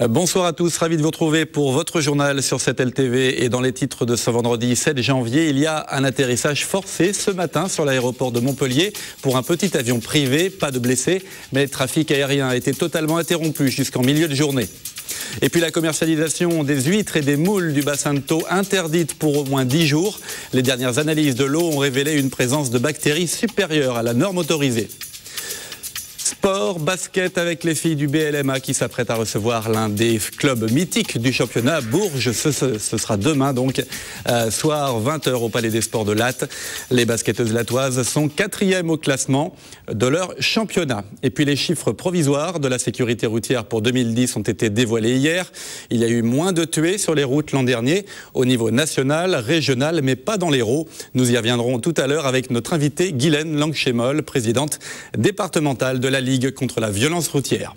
Bonsoir à tous, ravi de vous retrouver pour votre journal sur 7LTV. Et dans les titres de ce vendredi 7 janvier, il y a un atterrissage forcé ce matin sur l'aéroport de Montpellier pour un petit avion privé. Pas de blessés, mais le trafic aérien a été totalement interrompu jusqu'en milieu de journée. Et puis la commercialisation des huîtres et des moules du bassin de Thau interdite pour au moins 10 jours. Les dernières analyses de l'eau ont révélé une présence de bactéries supérieure à la norme autorisée. Sport, basket avec les filles du BLMA qui s'apprêtent à recevoir l'un des clubs mythiques du championnat, Bourges. Ce sera demain donc, soir 20h au Palais des Sports de Latte. Les basketteuses latoises sont 4e au classement de leur championnat. Et puis les chiffres provisoires de la sécurité routière pour 2010 ont été dévoilés hier. Il y a eu moins de tués sur les routes l'an dernier au niveau national, régional, mais pas dans l'Hérault. Nous y reviendrons tout à l'heure avec notre invitée Guylaine Langchémol, présidente départementale de la Ligue contre la violence routière.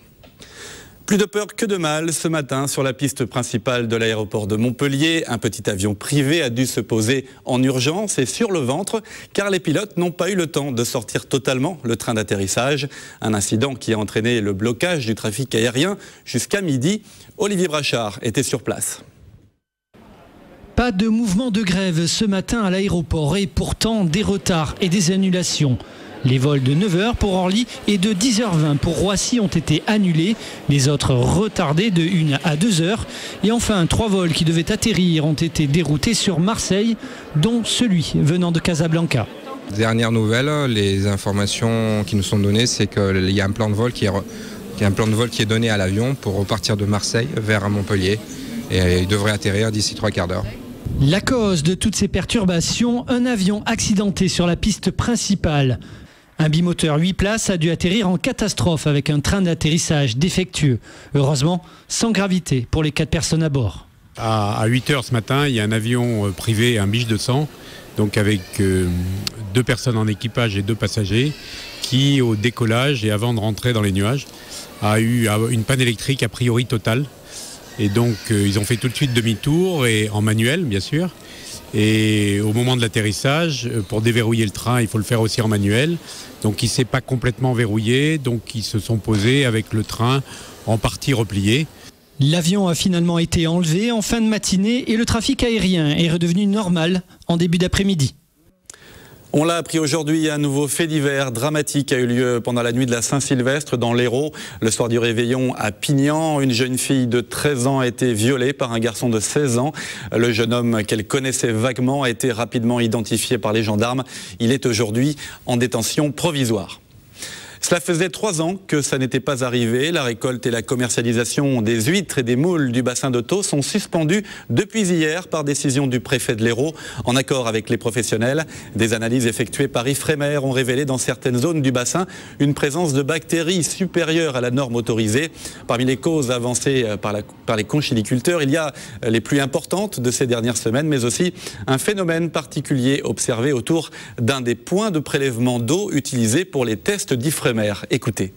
Plus de peur que de mal ce matin sur la piste principale de l'aéroport de Montpellier. Un petit avion privé a dû se poser en urgence et sur le ventre car les pilotes n'ont pas eu le temps de sortir totalement le train d'atterrissage. Un incident qui a entraîné le blocage du trafic aérien jusqu'à midi. Olivier Brachard était sur place. Pas de mouvement de grève ce matin à l'aéroport et pourtant des retards et des annulations. Les vols de 9h pour Orly et de 10h20 pour Roissy ont été annulés. Les autres retardés de 1 à 2h. Et enfin, 3 vols qui devaient atterrir ont été déroutés sur Marseille, dont celui venant de Casablanca. Dernière nouvelle, les informations qui nous sont données, c'est qu'il y a un plan de vol qui est donné à l'avion pour repartir de Marseille vers Montpellier. Et il devrait atterrir d'ici 3 quarts d'heure. La cause de toutes ces perturbations, un avion accidenté sur la piste principale. Un bimoteur 8 places a dû atterrir en catastrophe avec un train d'atterrissage défectueux. Heureusement, sans gravité pour les 4 personnes à bord. À 8h ce matin, il y a un avion privé, un Biche 200, donc avec 2 personnes en équipage et 2 passagers, qui au décollage et avant de rentrer dans les nuages, a eu une panne électrique a priori totale. Et donc ils ont fait tout de suite demi-tour, et en manuel bien sûr. Et au moment de l'atterrissage, pour déverrouiller le train, il faut le faire aussi en manuel. Donc il ne s'est pas complètement verrouillé, donc ils se sont posés avec le train en partie replié. L'avion a finalement été enlevé en fin de matinée et le trafic aérien est redevenu normal en début d'après-midi. On l'a appris aujourd'hui, un nouveau fait divers dramatique a eu lieu pendant la nuit de la Saint-Sylvestre dans l'Hérault. Le soir du réveillon à Pignan, une jeune fille de 13 ans a été violée par un garçon de 16 ans. Le jeune homme qu'elle connaissait vaguement a été rapidement identifié par les gendarmes. Il est aujourd'hui en détention provisoire. Cela faisait 3 ans que ça n'était pas arrivé. La récolte et la commercialisation des huîtres et des moules du bassin de Thau sont suspendues depuis hier par décision du préfet de l'Hérault. En accord avec les professionnels, des analyses effectuées par Ifremer ont révélé dans certaines zones du bassin une présence de bactéries supérieures à la norme autorisée. Parmi les causes avancées par les conchyliculteurs, il y a les plus importantes de ces dernières semaines, mais aussi un phénomène particulier observé autour d'un des points de prélèvement d'eau utilisés pour les tests d'Ifremer. Écoutez.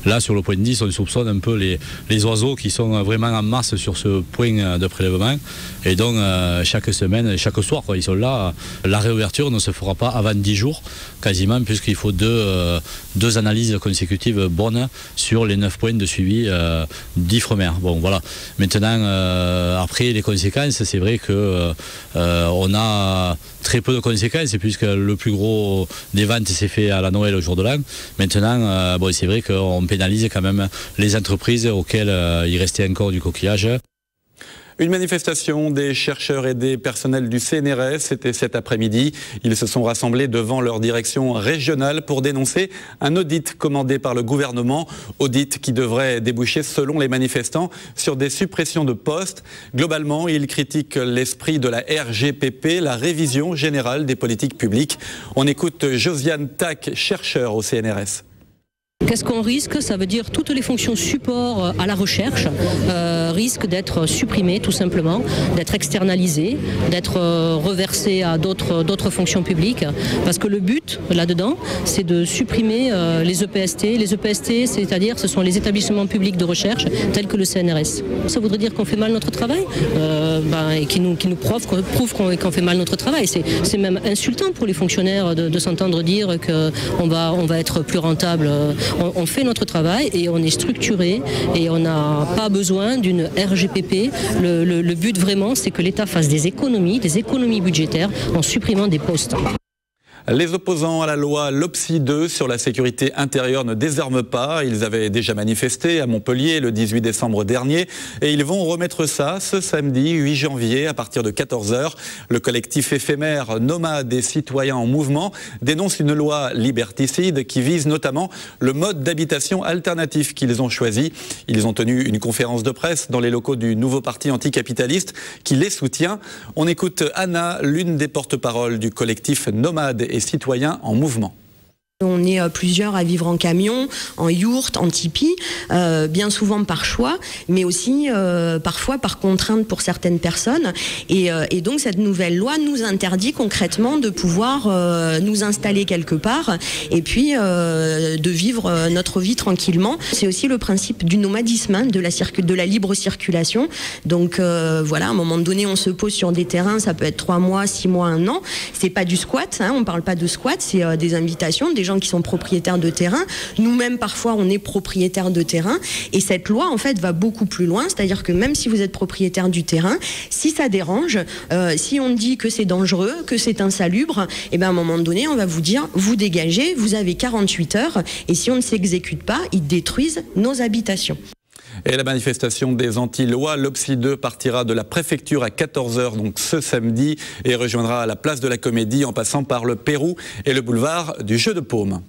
Là, sur le point 10, on soupçonne un peu les oiseaux qui sont vraiment en masse sur ce point de prélèvement. Et donc, chaque semaine, chaque soir, quand ils sont là, la réouverture ne se fera pas avant 10 jours, quasiment, puisqu'il faut deux analyses consécutives bonnes sur les 9 points de suivi d'Ifremer. Bon, voilà. Maintenant, après, les conséquences, c'est vrai que on a très peu de conséquences, puisque le plus gros des ventes s'est fait à la Noël, au jour de l'an. Maintenant, bon, c'est vrai qu'on pénalise quand même les entreprises auxquelles il restait encore du coquillage. Une manifestation des chercheurs et des personnels du CNRS, c'était cet après-midi. Ils se sont rassemblés devant leur direction régionale pour dénoncer un audit commandé par le gouvernement. Audit qui devrait déboucher, selon les manifestants, sur des suppressions de postes. Globalement, ils critiquent l'esprit de la RGPP, la révision générale des politiques publiques. On écoute Josiane Tac, chercheur au CNRS. Qu'est-ce qu'on risque? Ça veut dire toutes les fonctions support à la recherche risquent d'être supprimées tout simplement, d'être externalisées, d'être reversées à d'autres fonctions publiques. Parce que le but là-dedans, c'est de supprimer les EPST. Les EPST, c'est-à-dire ce sont les établissements publics de recherche tels que le CNRS. Ça voudrait dire qu'on fait mal notre travail et qui nous prouve qu'on fait mal notre travail. C'est même insultant pour les fonctionnaires de s'entendre dire qu'on va être plus rentable On fait notre travail et on est structuré et on n'a pas besoin d'une RGPP. Le but vraiment, c'est que l'État fasse des économies budgétaires en supprimant des postes. Les opposants à la loi LOPSI 2 sur la sécurité intérieure ne désarment pas. Ils avaient déjà manifesté à Montpellier le 18 décembre dernier et ils vont remettre ça ce samedi 8 janvier à partir de 14 h. Le collectif éphémère Nomades et Citoyens en Mouvement dénonce une loi liberticide qui vise notamment le mode d'habitation alternatif qu'ils ont choisi. Ils ont tenu une conférence de presse dans les locaux du nouveau parti anticapitaliste qui les soutient. On écoute Anna, l'une des porte-paroles du collectif Nomades et Citoyens en Mouvement. On est plusieurs à vivre en camion, en yourte, en tipi, bien souvent par choix, mais aussi parfois par contrainte pour certaines personnes. Et donc cette nouvelle loi nous interdit concrètement de pouvoir nous installer quelque part et puis de vivre notre vie tranquillement. C'est aussi le principe du nomadisme, hein, de la libre circulation. Donc voilà, à un moment donné, on se pose sur des terrains, ça peut être 3 mois, 6 mois, 1 an. C'est pas du squat, hein, on parle pas de squat, c'est des invitations, des gens qui sont propriétaires de terrain. Nous-mêmes, parfois, on est propriétaires de terrain. Et cette loi, en fait, va beaucoup plus loin. C'est-à-dire que même si vous êtes propriétaire du terrain, si ça dérange, si on dit que c'est dangereux, que c'est insalubre, et ben à un moment donné, on va vous dire, vous dégagez, vous avez 48 heures. Et si on ne s'exécute pas, ils détruisent nos habitations. Et la manifestation des anti-lois LOPSI 2 partira de la préfecture à 14 h donc ce samedi et rejoindra la place de la Comédie en passant par le Pérou et le boulevard du Jeu de Paume.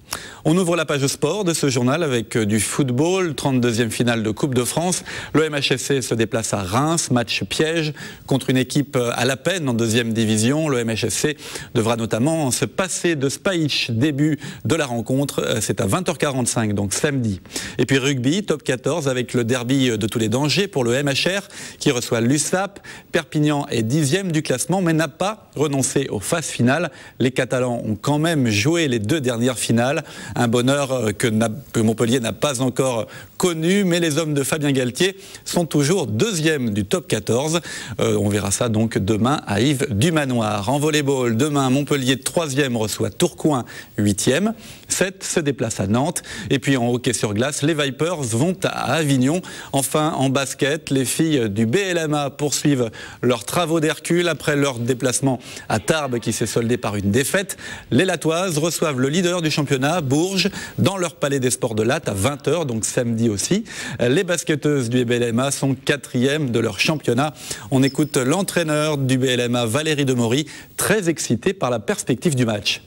On ouvre la page sport de ce journal avec du football, 32e finale de Coupe de France. Le MHSC se déplace à Reims, match piège contre une équipe à la peine en 2e division. Le MHSC devra notamment se passer de Spajic, début de la rencontre. C'est à 20 h 45 donc samedi. Et puis rugby, top 14 avec le derby de tous les dangers pour le MHR qui reçoit l'USAP. Perpignan est 10e du classement mais n'a pas renoncé aux phases finales. Les Catalans ont quand même joué les 2 dernières finales. Un bonheur que Montpellier n'a pas encore connu, mais les hommes de Fabien Galtier sont toujours 2e du top 14. On verra ça donc demain à Yves du Manoir. En volleyball, demain, Montpellier 3e reçoit Tourcoing 8e. 7 se déplace à Nantes. Et puis en hockey sur glace, les Vipers vont à Avignon. Enfin, en basket, les filles du BLMA poursuivent leurs travaux d'Hercule après leur déplacement à Tarbes qui s'est soldé par une défaite. Les Latoises reçoivent le leader du championnat, Bourges, dans leur palais des sports de Latte à 20 h, donc samedi aussi. Les basketteuses du BLMA sont 4e de leur championnat. On écoute l'entraîneur du BLMA, Valérie Demory, très excité par la perspective du match.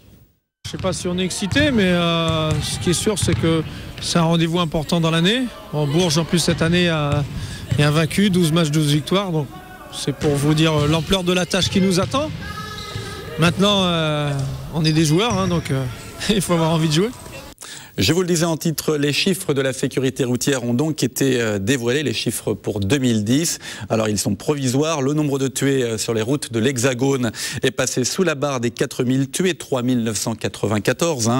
Je ne sais pas si on est excité, mais ce qui est sûr, c'est que c'est un rendez-vous important dans l'année. En Bourges, en plus, cette année, il y a vaincu, 12 matchs, 12 victoires. Donc, c'est pour vous dire l'ampleur de la tâche qui nous attend. Maintenant, on est des joueurs, hein, donc il faut avoir envie de jouer. Je vous le disais en titre, les chiffres de la sécurité routière ont donc été dévoilés, les chiffres pour 2010. Alors ils sont provisoires, le nombre de tués sur les routes de l'Hexagone est passé sous la barre des 4000 tués, 3994.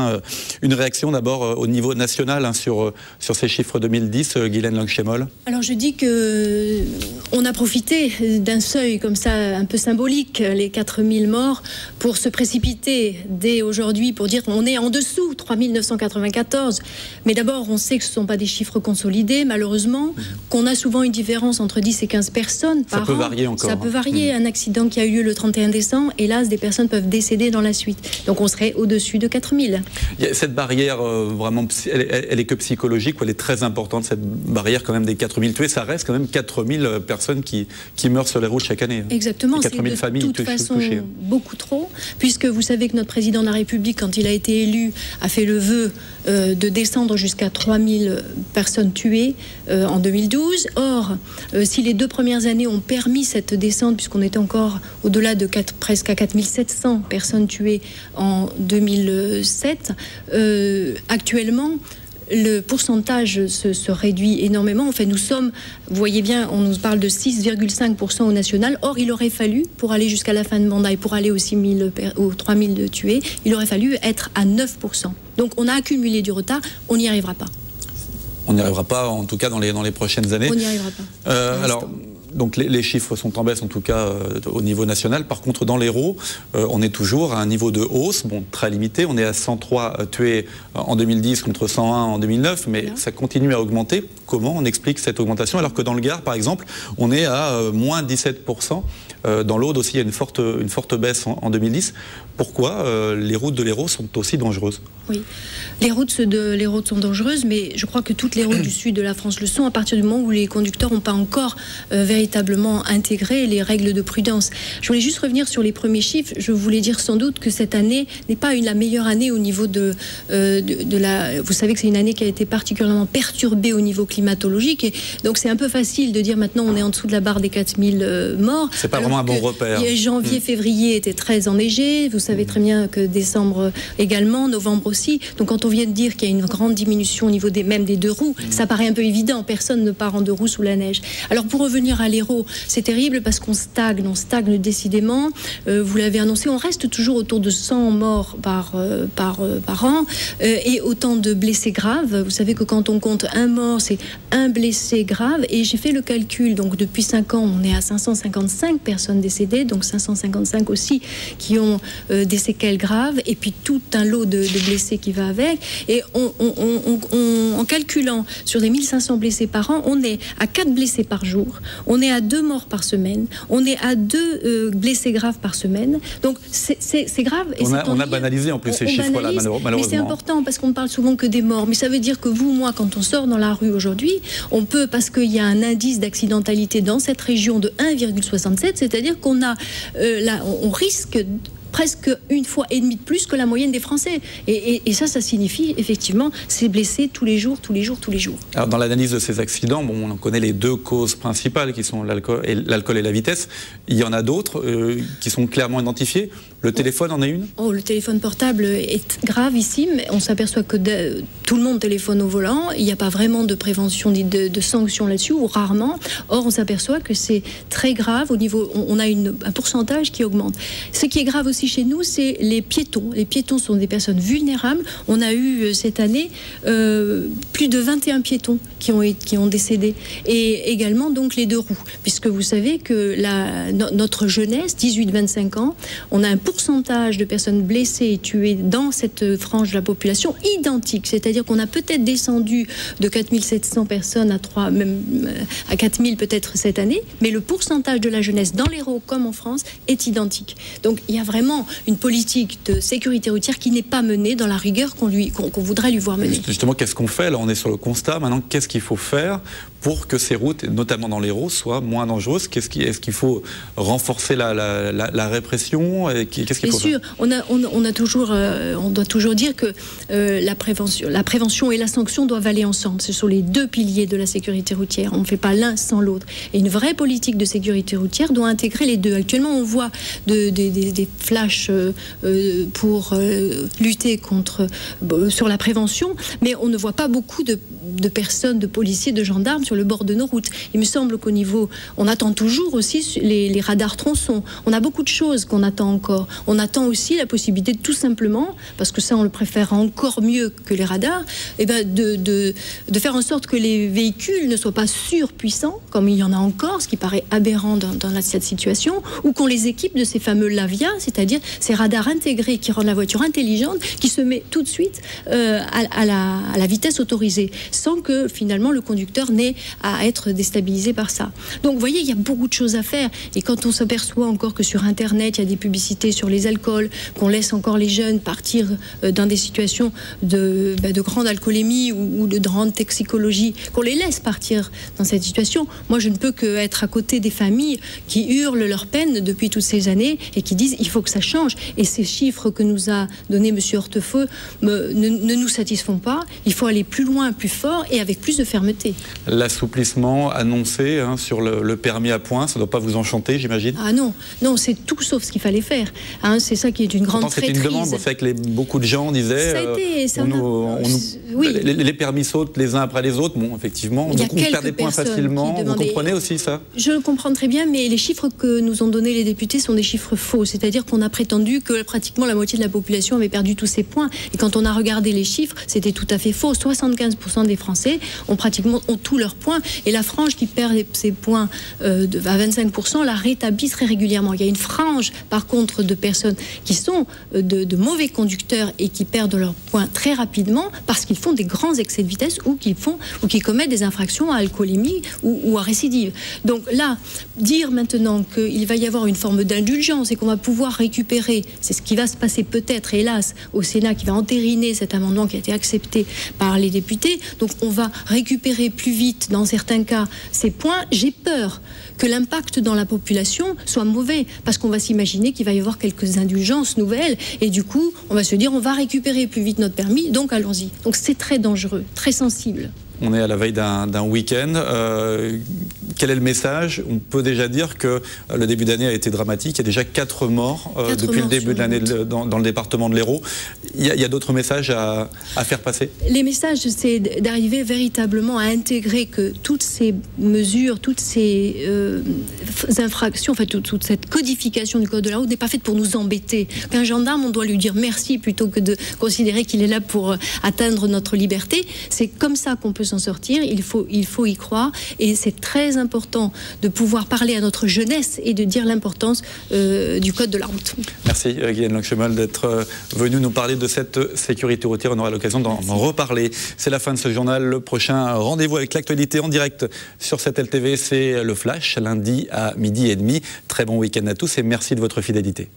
Une réaction d'abord au niveau national sur ces chiffres 2010, Guylaine Langchémol. Alors je dis qu'on a profité d'un seuil comme ça un peu symbolique, les 4000 morts, pour se précipiter dès aujourd'hui pour dire qu'on est en dessous, 3994. Mais d'abord, on sait que ce ne sont pas des chiffres consolidés, malheureusement, qu'on a souvent une différence entre 10 et 15 personnes par an. Ça peut varier encore. Ça peut varier. Un accident qui a eu lieu le 31 décembre, hélas, des personnes peuvent décéder dans la suite. Donc on serait au-dessus de 4000. Cette barrière, vraiment, elle est que psychologique, ou elle est très importante, cette barrière quand même des 4000 tués. Ça reste quand même 4000 personnes qui meurent sur les routes chaque année. Exactement. 4000 familles de toute façon touchées. Beaucoup trop, puisque vous savez que notre président de la République, quand il a été élu, a fait le vœu de descendre jusqu'à 3000 personnes tuées en 2012. Or, si les 2 premières années ont permis cette descente, puisqu'on était encore au-delà de presque à 4700 personnes tuées en 2007, actuellement, le pourcentage se réduit énormément. Enfin, nous sommes, vous voyez bien, on nous parle de 6,5% au national. Or, il aurait fallu, pour aller jusqu'à la fin de mandat et pour aller aux 3000 tués, il aurait fallu être à 9%. Donc, on a accumulé du retard, on n'y arrivera pas. On n'y arrivera pas, en tout cas dans les prochaines années. On n'y arrivera pas. Alors, Donc les chiffres sont en baisse, en tout cas au niveau national. Par contre, dans l'Hérault, on est toujours à un niveau de hausse, bon, très limité. On est à 103 tués en 2010 contre 101 en 2009, mais ça continue à augmenter. Comment on explique cette augmentation alors que dans le Gard, par exemple, on est à moins 17%. Dans l'Aude aussi, il y a une forte baisse en 2010. Pourquoi les routes de l'Hérault sont aussi dangereuses? Oui, les routes de l'Hérault sont dangereuses, mais je crois que toutes les routes du sud de la France le sont à partir du moment où les conducteurs n'ont pas encore véritablement intégré les règles de prudence. Je voulais juste revenir sur les premiers chiffres. Je voulais dire sans doute que cette année n'est pas la meilleure année au niveau de la... Vous savez que c'est une année qui a été particulièrement perturbée au niveau climatologique, et donc c'est un peu facile de dire maintenant on est en dessous de la barre des 4000 morts. C'est pas vraiment un bon repère. Janvier, février était très enneigé. Vous savez très bien que décembre également, novembre aussi. Donc quand on vient de dire qu'il y a une grande diminution au niveau même des deux roues, ça paraît un peu évident. Personne ne part en deux roues sous la neige. Alors pour revenir à l'Hérault, c'est terrible parce qu'on stagne décidément. Vous l'avez annoncé, on reste toujours autour de 100 morts par an et autant de blessés graves. Vous savez que quand on compte un mort, c'est un blessé grave. Et j'ai fait le calcul. Donc depuis 5 ans, on est à 555 personnes décédées, donc 555 aussi qui ont des séquelles graves, et puis tout un lot de blessés qui va avec. Et en calculant sur les 1500 blessés par an, on est à 4 blessés par jour, on est à 2 morts par semaine, on est à 2 blessés graves par semaine. Donc c'est grave. Et on a banalisé en plus ces chiffres-là, malheureusement. Mais c'est important parce qu'on ne parle souvent que des morts. Mais ça veut dire que vous, moi, quand on sort dans la rue aujourd'hui, on peut, parce qu'il y a un indice d'accidentalité dans cette région de 1,67, c'est-à-dire qu'on a on risque presque 1,5 fois de plus que la moyenne des Français. Et ça signifie effectivement ces blessés tous les jours. Alors dans l'analyse de ces accidents, bon, on connaît les 2 causes principales qui sont l'alcool et la vitesse. Il y en a d'autres qui sont clairement identifiées. Le téléphone en est une? Le téléphone portable est gravissime. On s'aperçoit que tout le monde téléphone au volant. Il n'y a pas vraiment de prévention ni de sanction là-dessus, ou rarement. Or, on s'aperçoit que c'est très grave au niveau... On a un pourcentage qui augmente. Ce qui est grave aussi chez nous, c'est les piétons. Les piétons sont des personnes vulnérables. On a eu cette année plus de 21 piétons qui ont décédé. Et également donc les 2 roues. Puisque vous savez que notre jeunesse, 18-25 ans, on a un pourcentage de personnes blessées et tuées dans cette frange de la population identique. C'est-à-dire qu'on a peut-être descendu de 4700 personnes à 4000 peut-être cette année, mais le pourcentage de la jeunesse dans l'Hérault comme en France est identique. Donc il y a vraiment une politique de sécurité routière qui n'est pas menée dans la rigueur qu'on voudrait lui voir mener. Justement, qu'est-ce qu'on fait? Là, on est sur le constat. Maintenant, qu'est-ce qu'il faut faire pour que ces routes, notamment dans l'Hérault, soient moins dangereuses? Est-ce qu'il faut renforcer la répression? Qu'est-ce qu'il faut faire? Bien sûr, on doit toujours dire que la prévention et la sanction doivent aller ensemble. Ce sont les 2 piliers de la sécurité routière. On ne fait pas l'un sans l'autre. Et une vraie politique de sécurité routière doit intégrer les 2. Actuellement, on voit des flashs pour lutter sur la prévention, mais on ne voit pas beaucoup de personnes, de policiers, de gendarmes sur le bord de nos routes. Il me semble qu'au niveau... On attend toujours aussi les radars tronçons. On a beaucoup de choses qu'on attend encore. On attend aussi la possibilité de tout simplement, parce que ça on le préfère encore mieux que les radars, de faire en sorte que les véhicules ne soient pas surpuissants, comme il y en a encore, ce qui paraît aberrant dans cette situation, ou qu'on les équipe de ces fameux LAVIA, c'est-à-dire ces radars intégrés qui rendent la voiture intelligente, qui se met tout de suite à la vitesse autorisée, sans que finalement le conducteur n'ait à être déstabilisé par ça. Donc vous voyez, il y a beaucoup de choses à faire. Et quand on s'aperçoit encore que sur Internet, il y a des publicités sur les alcools, qu'on laisse encore les jeunes partir dans des situations de grande alcoolémie ou de grande toxicologie, qu'on les laisse partir dans cette situation, moi je ne peux qu'être à côté des familles qui hurlent leur peine depuis toutes ces années et qui disent il faut que ça change. Et ces chiffres que nous a donnés M. Hortefeux ne nous satisfont pas. Il faut aller plus loin, plus fort et avec plus de fermeté. L'assouplissement annoncé sur le permis à points, ça ne doit pas vous enchanter, j'imagine? Ah non, c'est tout sauf ce qu'il fallait faire. C'est ça qui est une grande traîtrise. C'était une demande, c'est vrai que beaucoup de gens disaient les permis sautent les uns après les autres. Bon, effectivement, donc on perd des points facilement. Vous comprenez aussi ça? Je le comprends très bien, mais les chiffres que nous ont donnés les députés sont des chiffres faux. C'est-à-dire qu'on a prétendu que pratiquement la moitié de la population avait perdu tous ses points. Et quand on a regardé les chiffres, c'était tout à fait faux. 75% les Français ont tous leurs points. Et la frange qui perd ses points à 25%, la rétablit très régulièrement. Il y a une frange, par contre, de personnes qui sont de mauvais conducteurs et qui perdent leurs points très rapidement parce qu'ils font des grands excès de vitesse ou qu'ils commettent des infractions à alcoolémie ou à récidive. Donc là, dire maintenant qu'il va y avoir une forme d'indulgence et qu'on va pouvoir récupérer, c'est ce qui va se passer peut-être, hélas, au Sénat, qui va entériner cet amendement qui a été accepté par les députés. Donc on va récupérer plus vite, dans certains cas, ces points. J'ai peur que l'impact dans la population soit mauvais, parce qu'on va s'imaginer qu'il va y avoir quelques indulgences nouvelles, et du coup, on va se dire, on va récupérer plus vite notre permis, donc allons-y. Donc c'est très dangereux, très sensible. On est à la veille d'un week-end. Quel est le message? On peut déjà dire que le début d'année a été dramatique. Il y a déjà 4 morts depuis le début de l'année dans le département de l'Hérault. Il y a d'autres messages à faire passer? Les messages, c'est d'arriver véritablement à intégrer que toutes ces mesures, toutes ces infractions, en fait, toute cette codification du code de la route n'est pas faite pour nous embêter. Qu'un gendarme, on doit lui dire merci plutôt que de considérer qu'il est là pour atteindre notre liberté. C'est comme ça qu'on peut s'en sortir, il faut y croire, et c'est très important de pouvoir parler à notre jeunesse et de dire l'importance du code de la route. Merci Guylaine Langchemal d'être venue nous parler de cette sécurité routière. On aura l'occasion d'en reparler. C'est la fin de ce journal. Le prochain rendez-vous avec l'actualité en direct sur cette LTV, c'est le Flash, lundi à 12h30. Très bon week-end à tous et merci de votre fidélité.